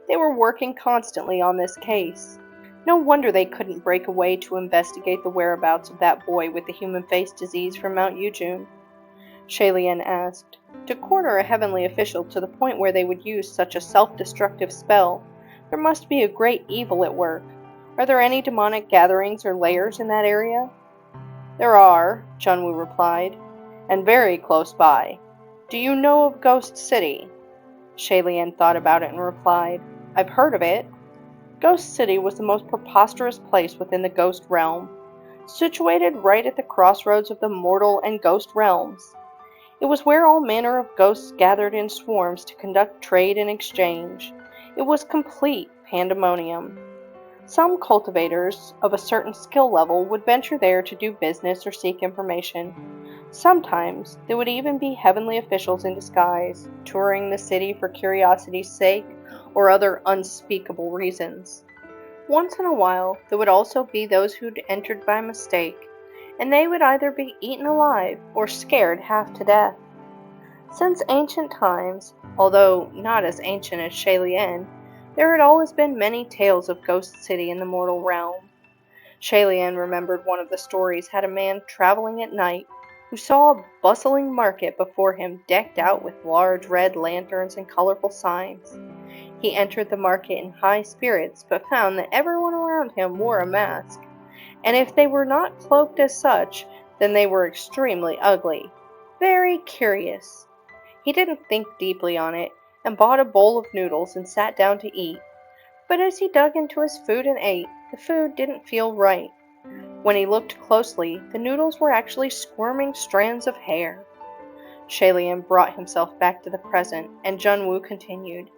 They were working constantly on this case. No wonder they couldn't break away to investigate the whereabouts of that boy with the human face disease from Mount Yujun. Shalian asked. To corner a heavenly official to the point where they would use such a self-destructive spell, there must be a great evil at work. Are there any demonic gatherings or lairs in that area? There are, Junwu replied, and very close by. Do you know of Ghost City? Shalian thought about it and replied, I've heard of it. Ghost City was the most preposterous place within the ghost realm, situated right at the crossroads of the mortal and ghost realms. It was where all manner of ghosts gathered in swarms to conduct trade and exchange. It was complete pandemonium. Some cultivators of a certain skill level would venture there to do business or seek information. Sometimes there would even be heavenly officials in disguise, touring the city for curiosity's sake or other unspeakable reasons. Once in a while, there would also be those who'd entered by mistake, and they would either be eaten alive or scared half to death. Since ancient times, although not as ancient as Shalian, there had always been many tales of Ghost City in the mortal realm. Shalian remembered one of the stories had a man traveling at night who saw a bustling market before him decked out with large red lanterns and colorful signs. He entered the market in high spirits, but found that everyone around him wore a mask, and if they were not cloaked as such, then they were extremely ugly. Very curious. He didn't think deeply on it, and bought a bowl of noodles and sat down to eat. But as he dug into his food and ate, the food didn't feel right. When he looked closely, the noodles were actually squirming strands of hair. Shalian brought himself back to the present, and Junwu continued.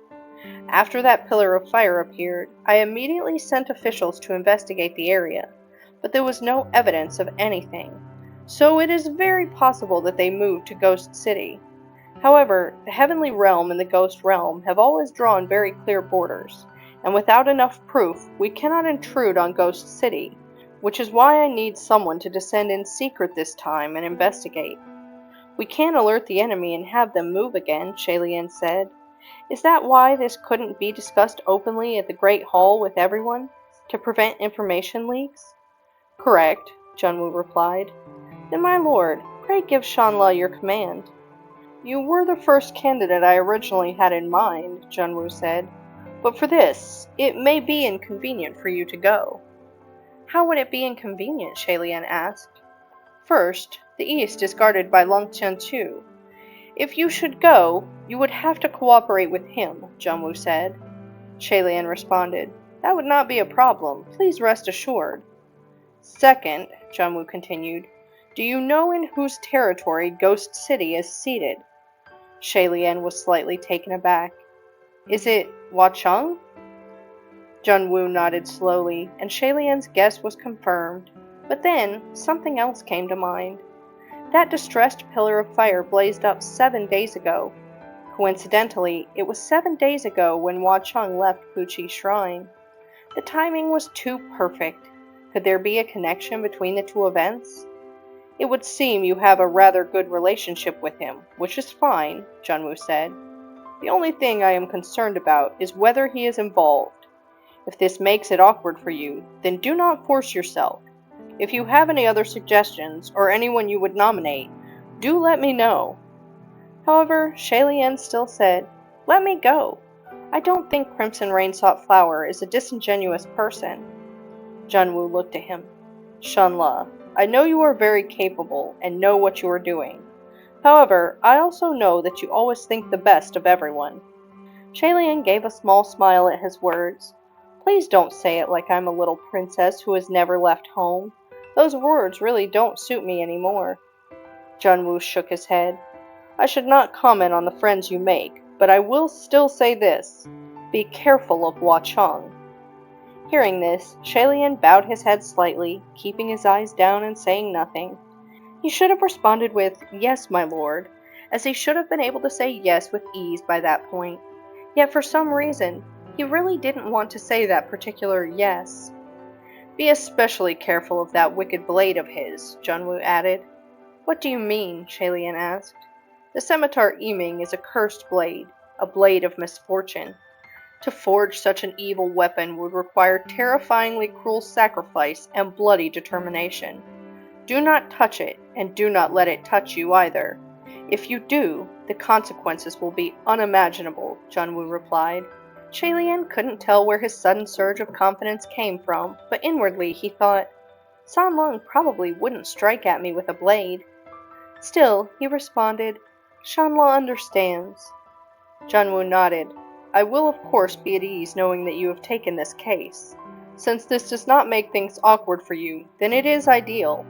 After that pillar of fire appeared, I immediately sent officials to investigate the area, but there was no evidence of anything, so it is very possible that they moved to Ghost City. However, the heavenly realm and the ghost realm have always drawn very clear borders, and without enough proof, we cannot intrude on Ghost City, which is why I need someone to descend in secret this time and investigate. We can't alert the enemy and have them move again, Shalian said. Is that why this couldn't be discussed openly at the Great Hall with everyone, to prevent information leaks? Correct, Junwu replied. Then my lord, pray give Shanla your command. You were the first candidate I originally had in mind, Junwu said, but for this, it may be inconvenient for you to go. How would it be inconvenient? Shalian asked. First, the east is guarded by Long Qianchu. If you should go, you would have to cooperate with him, Junwu said. Shalian responded, That would not be a problem. Please rest assured. Second, Junwu continued, do you know in whose territory Ghost City is seated? Shalian was slightly taken aback. Is it Huacheng? Junwu nodded slowly, and Shalian's guess was confirmed. But then, something else came to mind. That distressed pillar of fire blazed up 7 days ago. Coincidentally, it was 7 days ago when Huacheng left Puqi Shrine. The timing was too perfect. Could there be a connection between the two events? It would seem you have a rather good relationship with him, which is fine, Junwu said. The only thing I am concerned about is whether he is involved. If this makes it awkward for you, then do not force yourself. If you have any other suggestions, or anyone you would nominate, Do let me know. However, Shalian still said, Let me go. I don't think Crimson Rainsought Flower is a disingenuous person. Junwoo looked at him. Shanla, I know you are very capable and know what you are doing. However, I also know that you always think the best of everyone. Shalian gave a small smile at his words. Please don't say it like I'm a little princess who has never left home. Those words really don't suit me anymore. Junwoo shook his head. I should not comment on the friends you make, but I will still say this. Be careful of Hua Cheng. Hearing this, Shalian bowed his head slightly, keeping his eyes down and saying nothing. He should have responded with, Yes, my lord, as he should have been able to say yes with ease by that point. Yet for some reason, he really didn't want to say that particular yes. Be especially careful of that wicked blade of his, Junwoo added. What do you mean? Shalian asked. The scimitar Yiming is a cursed blade, a blade of misfortune. To forge such an evil weapon would require terrifyingly cruel sacrifice and bloody determination. Do not touch it, and do not let it touch you either. If you do, the consequences will be unimaginable, Junwoo replied. Shalian couldn't tell where his sudden surge of confidence came from, but inwardly he thought, Sanlong probably wouldn't strike at me with a blade. Still, he responded, Shanla understands. Junwoo nodded. I will of course be at ease knowing that you have taken this case. Since this does not make things awkward for you, then it is ideal.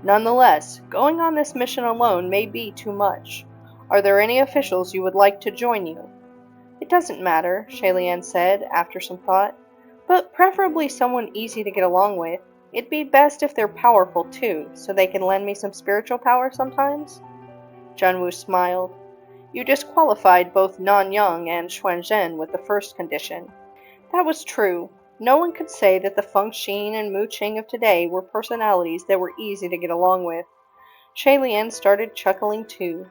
Nonetheless, going on this mission alone may be too much. Are there any officials you would like to join you? It doesn't matter, Shalian said, after some thought, but preferably someone easy to get along with. It'd be best if they're powerful too, so they can lend me some spiritual power sometimes. Junwoo smiled. You disqualified both Nanyang and Xuanzhen with the first condition. That was true. No one could say that the Feng Xin and Mu Qing of today were personalities that were easy to get along with. Shalian started chuckling too.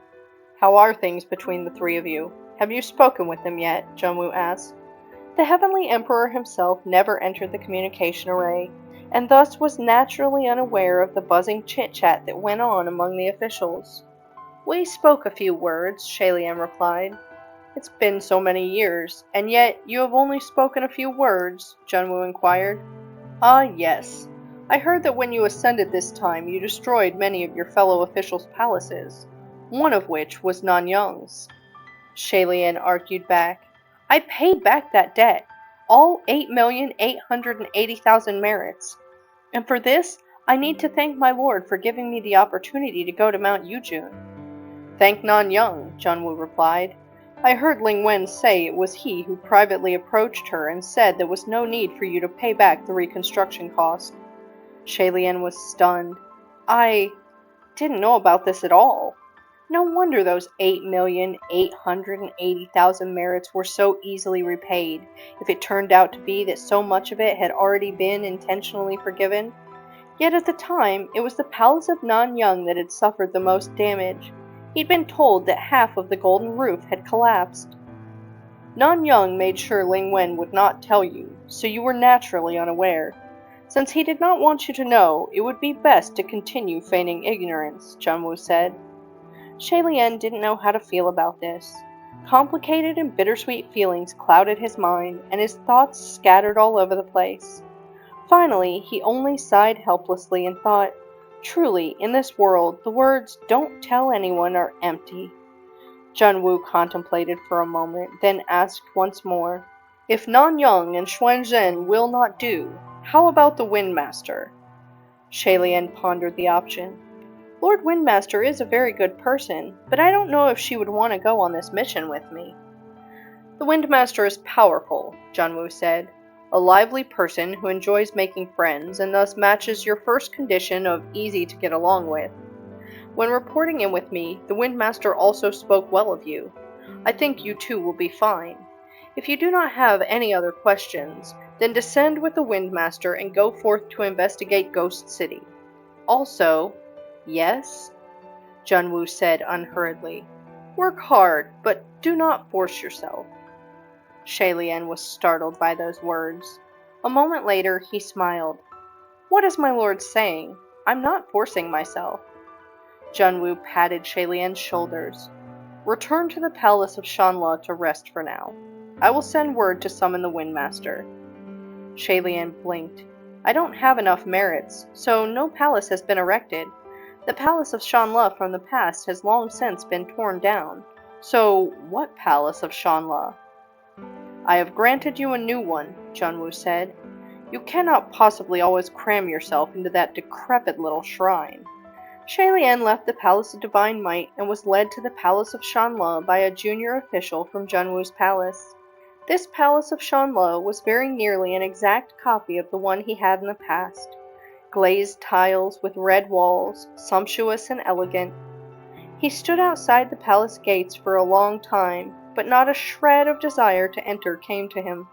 How are things between the three of you? Have you spoken with them yet? Junwoo asked. The Heavenly Emperor himself never entered the communication array, and thus was naturally unaware of the buzzing chit-chat that went on among the officials. We spoke a few words, Shalian replied. It's been so many years, and yet you have only spoken a few words, Junwoo inquired. Ah, yes. I heard that when you ascended this time, you destroyed many of your fellow officials' palaces, one of which was Nanyang's. Shalian argued back. I paid back that debt, all 8,880,000 merits. And for this, I need to thank my lord for giving me the opportunity to go to Mount Yujun. Thank Nanyang, Junwoo replied. I heard Ling Wen say it was he who privately approached her and said there was no need for you to pay back the reconstruction cost. Shalian was stunned. I didn't know about this at all. No wonder those 8,880,000 merits were so easily repaid, if it turned out to be that so much of it had already been intentionally forgiven. Yet at the time, it was the palace of Nanyang that had suffered the most damage. He'd been told that half of the golden roof had collapsed. Nanyang made sure Ling Wen would not tell you, so you were naturally unaware. Since he did not want you to know, it would be best to continue feigning ignorance, Junwoo said. Shalian didn't know how to feel about this. Complicated and bittersweet feelings clouded his mind, and his thoughts scattered all over the place. Finally, he only sighed helplessly and thought, Truly, in this world, the words, don't tell anyone, are empty. Junwoo contemplated for a moment, then asked once more, If Nanyang and Xuanzhen will not do, how about the Windmaster? Shalian pondered the option. Lord Windmaster is a very good person, but I don't know if she would want to go on this mission with me. The Windmaster is powerful, Junwoo said. A lively person who enjoys making friends and thus matches your first condition of easy to get along with. When reporting in with me, the Windmaster also spoke well of you. I think you two will be fine. If you do not have any other questions, then descend with the Windmaster and go forth to investigate Ghost City. Also, yes? Junwoo said unhurriedly. Work hard, but do not force yourself. Shalian was startled by those words. A moment later, he smiled. What is my lord saying? I'm not forcing myself. Junwoo patted Shalian's shoulders. Return to the palace of Shanla to rest for now. I will send word to summon the Windmaster. Shalian blinked. I don't have enough merits, so no palace has been erected. The palace of Shanla from the past has long since been torn down. So, what palace of Shanla? I have granted you a new one, Junwoo said. You cannot possibly always cram yourself into that decrepit little shrine. Shalian left the Palace of Divine Might and was led to the Palace of Shanla by a junior official from Junwoo's palace. This Palace of Shanla was very nearly an exact copy of the one he had in the past. Glazed tiles with red walls, sumptuous and elegant. He stood outside the palace gates for a long time, but not a shred of desire to enter came to him.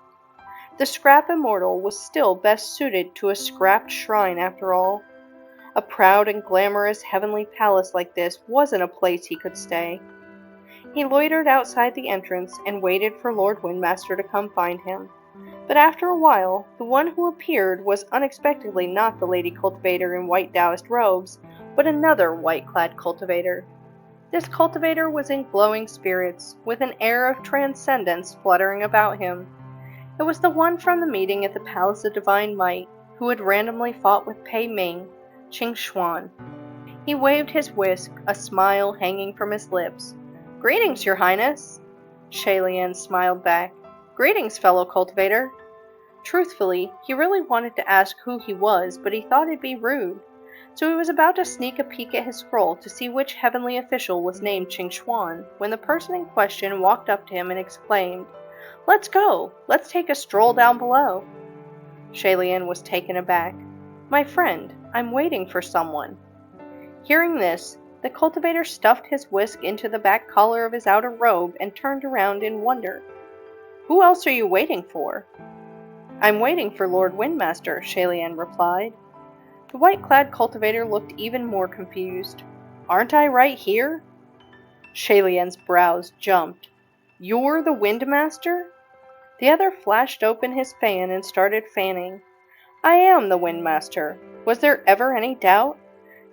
The scrap immortal was still best suited to a scrapped shrine after all. A proud and glamorous heavenly palace like this wasn't a place he could stay. He loitered outside the entrance and waited for Lord Windmaster to come find him. But after a while, the one who appeared was unexpectedly not the lady cultivator in white Taoist robes, but another white-clad cultivator. This cultivator was in glowing spirits, with an air of transcendence fluttering about him. It was the one from the meeting at the Palace of Divine Might, who had randomly fought with Pei Ming, Qing Xuan. He waved his whisk, a smile hanging from his lips. Greetings, Your Highness! Shalian smiled back. Greetings, fellow cultivator. Truthfully, he really wanted to ask who he was, but he thought it'd be rude. So he was about to sneak a peek at his scroll to see which heavenly official was named Qing Xuan, when the person in question walked up to him and exclaimed, Let's go! Let's take a stroll down below. Shalian was taken aback. My friend, I'm waiting for someone. Hearing this, the cultivator stuffed his whisk into the back collar of his outer robe and turned around in wonder. Who else are you waiting for? I'm waiting for Lord Windmaster, Shalian replied. The white-clad cultivator looked even more confused. Aren't I right here? Shalian's brows jumped. You're the Windmaster? The other flashed open his fan and started fanning. I am the Windmaster. Was there ever any doubt?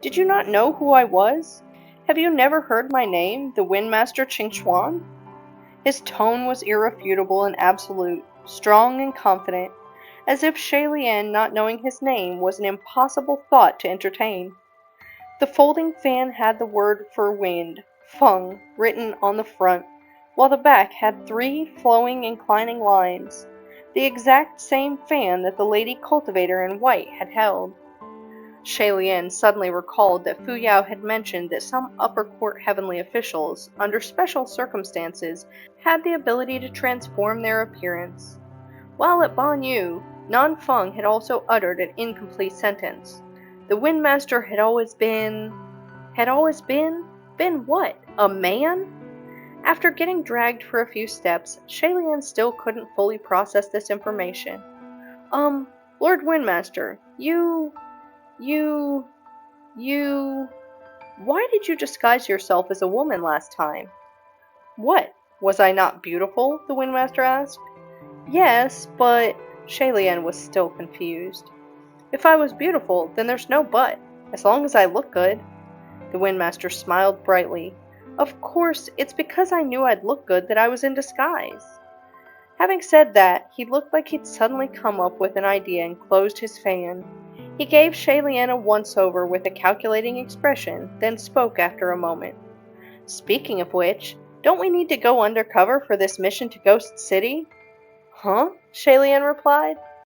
Did you not know who I was? Have you never heard my name, the Windmaster Qing Xuan? His tone was irrefutable and absolute, strong and confident, as if Shalian not knowing his name was an impossible thought to entertain. The folding fan had the word for wind, Feng, written on the front, while the back had 3 flowing inclining lines, the exact same fan that the lady cultivator in white had held. Shalian suddenly recalled that Fu Yao had mentioned that some upper court heavenly officials, under special circumstances, had the ability to transform their appearance. While at Banyu, Nan Feng had also uttered an incomplete sentence. The Windmaster had always been... Been what? A man? After getting dragged for a few steps, Shalian still couldn't fully process this information. Lord Windmaster, why did you disguise yourself as a woman last time? What? Was I not beautiful? The Windmaster asked. Yes, but... Shalian was still confused. If I was beautiful, then there's no but, as long as I look good. The Windmaster smiled brightly. Of course, it's because I knew I'd look good that I was in disguise. Having said that, he looked like he'd suddenly come up with an idea and closed his fan. He gave Shalian a once-over with a calculating expression, then spoke after a moment. Speaking of which, don't we need to go undercover for this mission to Ghost City? Huh? Shalian replied.